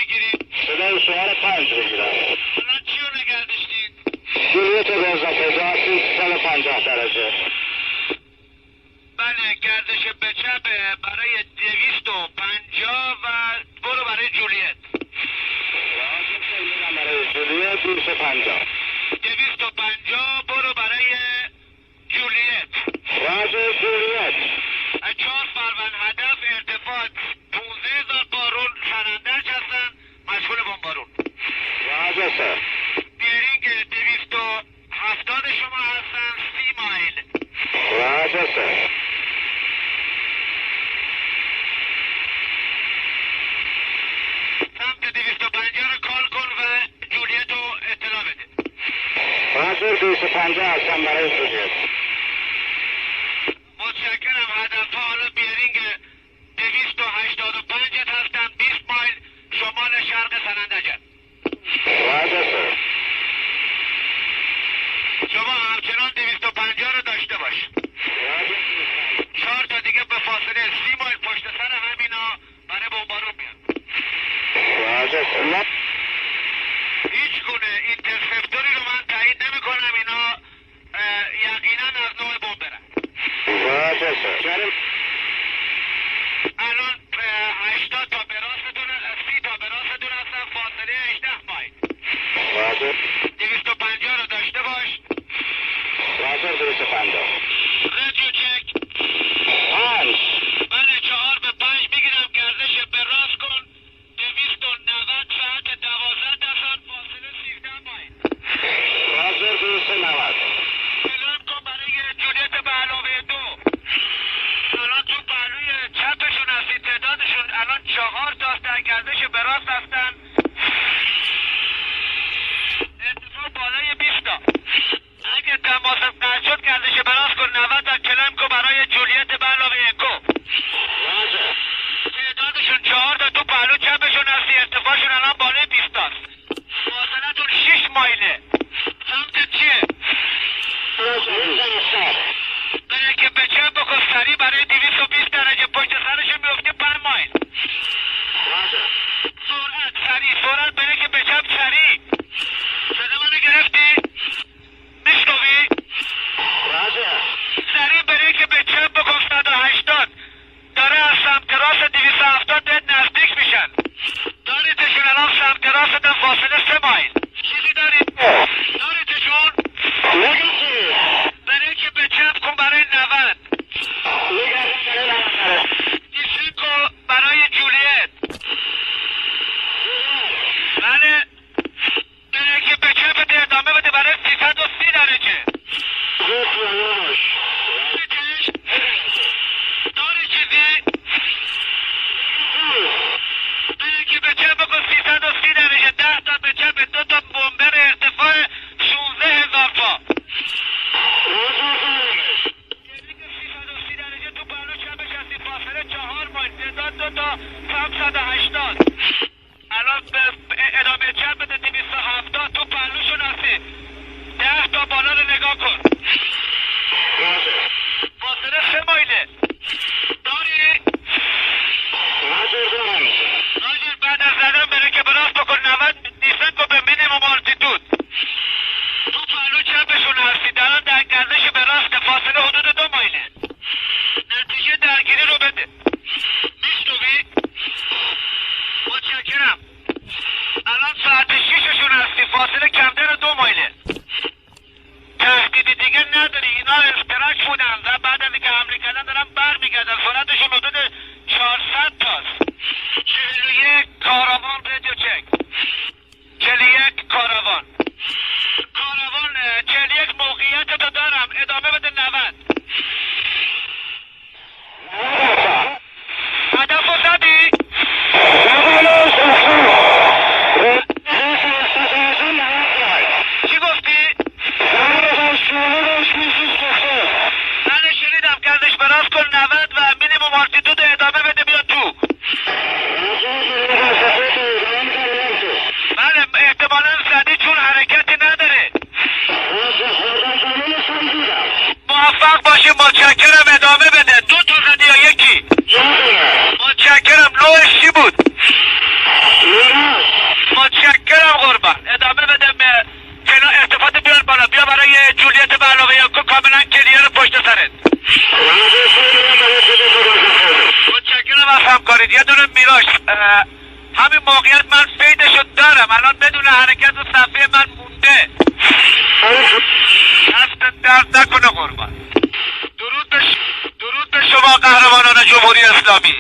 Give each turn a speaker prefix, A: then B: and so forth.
A: میگیریم؟
B: صدای شماره 5 بگیرم.
A: الان چی رو نگه داشتید؟
B: جولیت به اضافه 350 درجه.
A: بله، گردش به چپ برای 250 و برو برای جولیت.
B: میرم برای جولیت 250.
A: 250 برو برای جولیت.
B: راجع جولیت.
A: 4 فروند هدف، ارتفاع 15000 بارون، سنندج هستن، مشغول بمبارون.
B: راجع سر.
A: بیرینگ 270 شما هستن، 30 مایل.
B: راجع سر.
A: سمت 250 رو کال کن و جولیت رو اطلاع بده.
B: راجع 250 هستم برای جولیت.
A: متشکرم. هدف ها حالا بیرینگ 285 هستن، 20 مایل شمال شرق سنندج.
B: راجع سر.
A: شما همچنان 250 رو داشته باش. 4 تا دیگه به فاصله 30 مایل پشت سر همینا برای بمبارون میان.
B: راجع سر.
A: هیچ گونه اینترسپتوری رو من تایید نمی کنم، اینا یقینا از نوع بمبرن.
B: راجع سر.
A: الان 80 تا به راستتون، 30 تا به راستتون هستن، فاصله 18 مایل.
B: راجع.
A: 250 رو داشته باش.
B: راجع 250.
A: رادیو چک.
B: 5.
A: بله، 4 به 5 میگیرم، گردش به راست کن. 290 ساعت 12 دستان، فاصله 13 مایل.
B: راجع 290.
A: اعلام کن برای جولیت به علاوه 2. الان تو پهلوی چپشون هستی، تعدادشون الان 4 تا در گردش به راست هستن، ارتفاع بالای 20 تا. اگه تماس قطع شد گردش به راست کن، 90 در کلم کن برای جولیت به علاوه 1.
B: راجع.
A: تعدادشون 4 تا تو پهلو چپشون هستی، ارتفاعشون الان بالای 20 تاست. فاصلتون 6 مایله. سمت چیه؟ برای که به چپ بکن سریع برای 220 درجه، پشت سرشون میفته 5 مایل. سرعت سریع، سرعت برای که به چپ سریع. صدا منو گرفتی؟ میشنوی؟ سریع برای که به چپ بکن 180. داره از سمت راست 270 بهت نزدیک میشن. داریدشون الان سمت راستتن، فاصله 3 مایل. چیزی دارید؟ داریدشون؟ برای که به چپ کن برای 90. دیسنکو برای جولیت. بله، برای که به چپ بده، ادامه بده برای 330 درجه. داری چیزی؟ برای که به چپ بکن 330 درجه، 10 تا به چپ، 2 تا بمبر ارتفاع 16000 پا. 330 درجه تو پهلو چپش هستی، فاصله 4 مایل، تعداد 2 تا 780. الان به ادامه چپ بده، 270 تو پهلوشون هستی، 10 تا بالا رو نگاه کن. فاصله 3 مایله. داری؟ راجر بعد از زدن بره که براست بکن 90 دیسنکو به مینیموم آلتیتود. تو پهلو چپشون هستی، الان در گردش به راست، فاصله حدود 2 مایله. نتیجه درگیری رو بده. میشنوی؟ متشکرم. الان ساعت 6شون هستی، فاصله کمتر 2 مایله. تهدیدی دیگه نداری، اینا استراک بودن و بعد از اینکه حمله کردن دارن برمیگردن، سرعتشون حدود 400 تاست. 41 کاراوان رادیو چک. 41 کاراوان. 41 موقعیت تو دارم، ادامه بده 90. هدف رو زدی؟ چی گفتی؟ بله کاملا کلیر پشت سرت. متشکرم از همکارید. یه دونه میراش همین موقعیت من فیدشو دارم، الان بدون حرکت و صفحه من مونده. دست درد نکنه قربان. درود به شما قهرمانان جمهوری اسلامی.